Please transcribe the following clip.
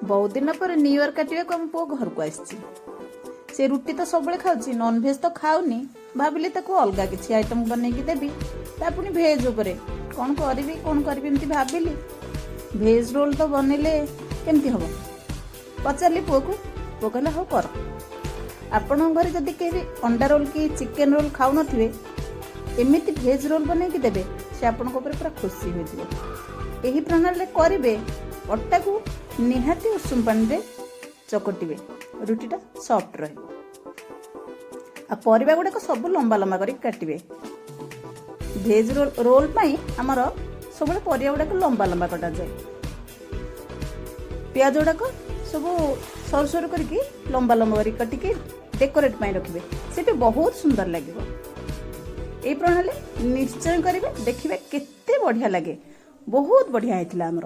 बहुत दिन पर न्यू इयर काटिया आम पुओ घर को आसी से रुटी तो सब खाऊँ नॉनभेज तो खाऊनी भाविली अलगा किसी आइटम बनैकी देवी पुणी भेज उपरे कौन करी एमती भाविली भेज रोल तो बनइले केमती हम पचारि पुओ को पुओ कहला हाँ कर आपण घर जदि कहीं अंडा रोल कि चिकेन रोल खाऊ नथिबे एमिति भेज रोल बनैकी देबे से आपनको पूरा खुशी हो यही प्रणाली करेंगे अटा को निहाती उषुम पानी रे चकटिबे रुटीटा सॉफ्ट रहे आ परिबा गुड़ाक सब लंबा लंबा कर काटिबे भेज रोल पाई आमर सब परिबा गुड़ाक लंबा लंबा कटा जाए प्याज गुड़ाक सब सर सर करके लंबा लंबा कर कटिके डेकोरेट पाई रखिबे सेठी बहुत सुंदर लगे ये प्रणाली निश्चय करेंगे देखिए केते बढ़िया लगे बहुत बढ़िया होता आमर।